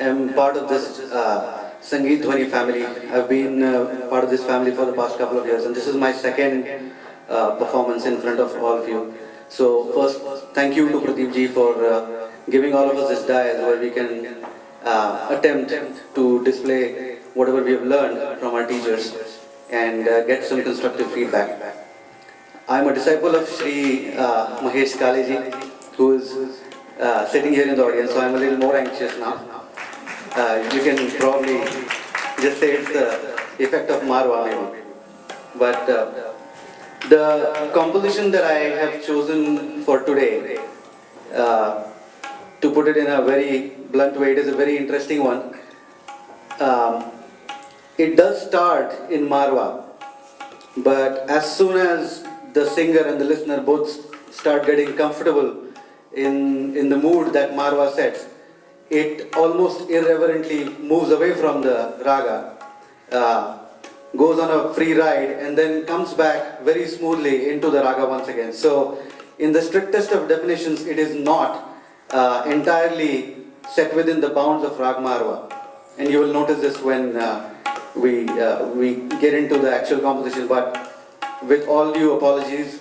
am part of this Sangeet Dhwani family. I've been part of this family for the past couple of years, and this is my second performance in front of all of you. So first, thank you to Pradeep ji for giving all of us this dais where we can attempt to display whatever we have learned from our teachers and get some constructive feedback. I'm a disciple of Shri Mahesh Kaleji, who is sitting here in the audience, so I'm a little more anxious now. You can probably just say it's the effect of Marwa maybe. But the composition that I have chosen for today, to put it in a very blunt way, it is a very interesting one. It does start in Marwa, but as soon as the singer and the listener both start getting comfortable in the mood that Marwa sets, it almost irreverently moves away from the raga, goes on a free ride, and then comes back very smoothly into the raga once again. So, in the strictest of definitions, it is not entirely set within the bounds of Rag Marwa. And you will notice this when we get into the actual composition. But with all due apologies,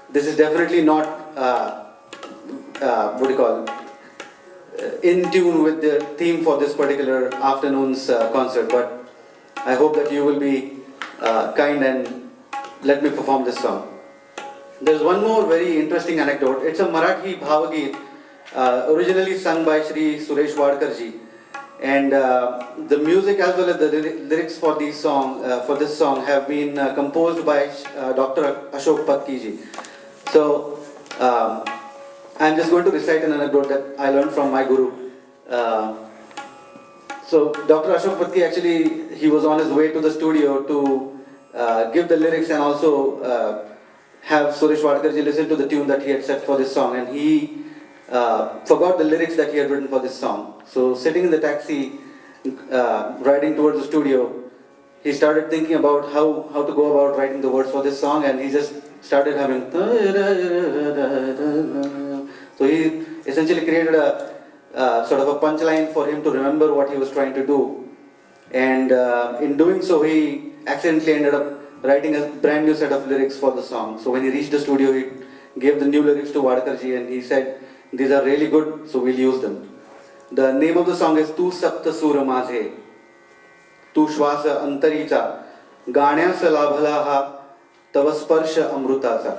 this is definitely not what do you call in tune with the theme for this particular afternoon's concert. But I hope that you will be kind and let me perform this song. There's one more very interesting anecdote. It's a Marathi Bhavageet, originally sung by Shri Suresh Wadkarji. And the music as well as the lyrics for this song have been composed by Dr. Ashok Patki ji. So I'm just going to recite an anecdote that I learned from my guru. So Dr. Ashok Patki, actually, he was on his way to the studio to give the lyrics and also have Suresh Wadkarji listen to the tune that he had set for this song, and he forgot the lyrics that he had written for this song. So sitting in the taxi, riding towards the studio, he started thinking about how to go about writing the words for this song, and he just started humming. So he essentially created a sort of a punchline for him to remember what he was trying to do. And in doing so, he accidentally ended up writing a brand new set of lyrics for the song. So when he reached the studio, he gave the new lyrics to Wadkarji, and he said, "These are really good, so we'll use them." The name of the song is Tu Sapta Sura माझे, Tu Shwasa Antaricha, Gaण्याचा लाभला हा तव स्पर्श अमृताचा.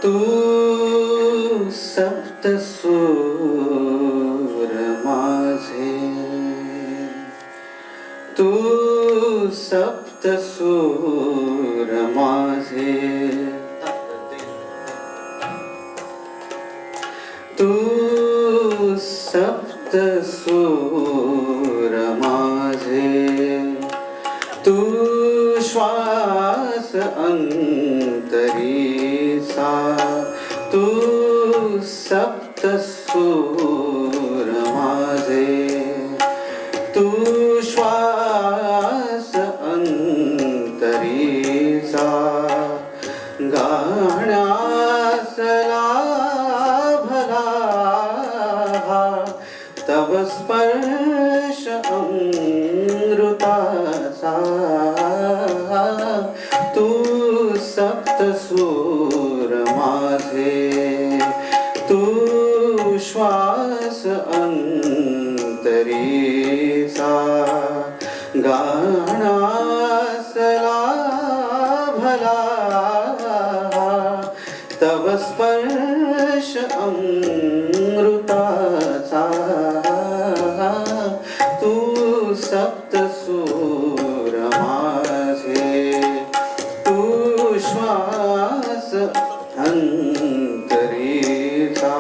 तू सप्त सुर मा तू सप्त सूर माझे, तू सप्त सूर माझे, तू श्वास अंतरीचा, तू सप्त सूर माझे, तू श्वास अंतरीचा, गाण्यासला भला तव स्पर्श अमृताचा, तू सप्त सूर माझे, तू श्वास अंतरीचा, गाण्यासला भला तव स्पर्श अमृताचा, तू सप्त सूर माझे, तू श्वास अंतरीचा,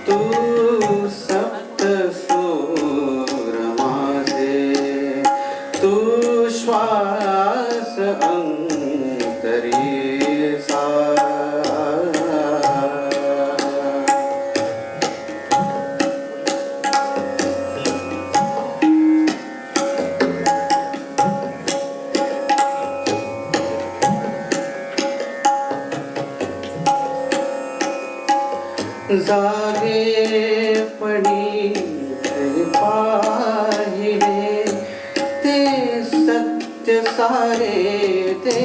तू सप्त सूर माझे, तू श्वास अंतरीचा, जागेपणी पाहिले ते सत्य सारे, ते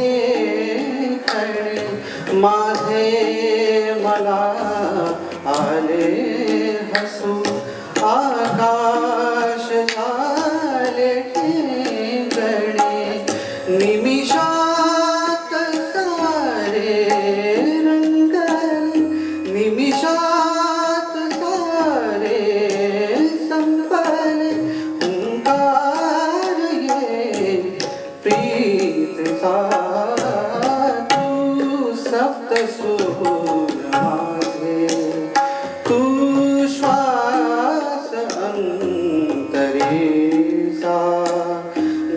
खरे माझे मला आले हसू, आकाश झाले ठिगळे, निमिषात सारे रंगले, निमिषात सारे संपले, हुंकार ये प्रीतचा, तू सप्त सूर माझे, तू श्वास अंतरीचा,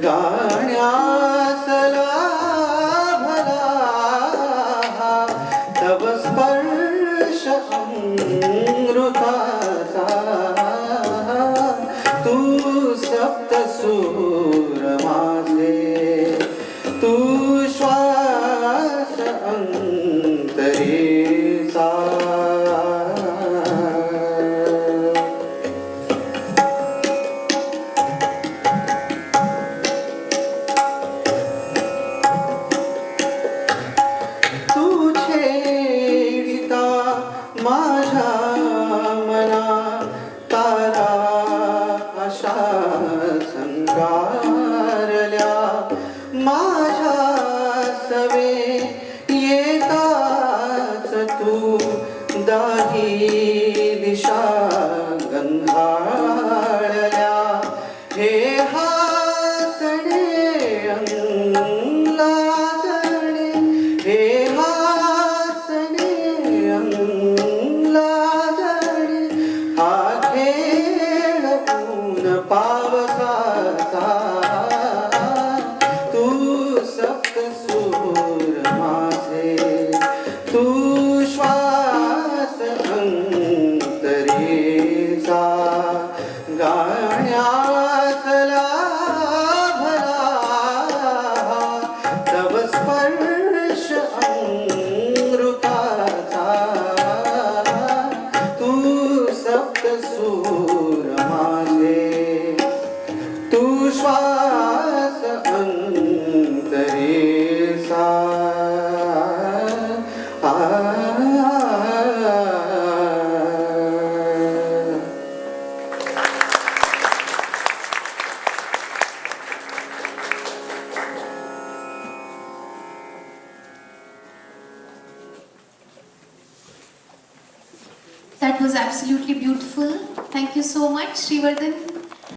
गाण्यासला भला तव स्पर्श अमृताचा, तू सप्त सूर माझे, तू श्वास अंतरीचा, तू छेडिता माझ्या मना तारा अशा संकारल्या, माझ्या सवे येताच तू दाही दिशा गंधाळल्या, हे हासणे अंगलाजणे, हे हासणे अंगलाजणे, हा खेळ ऊन पावसाचा, तू सप्त सूर माझे, तू श्वास अंतरीचा, गाण्यासला भला तव स्पर्श अमृताचा, तू सप्त सूर माझे, तू श्वास अंतरीचा, That was absolutely beautiful. Thank you so much, Srivardhan.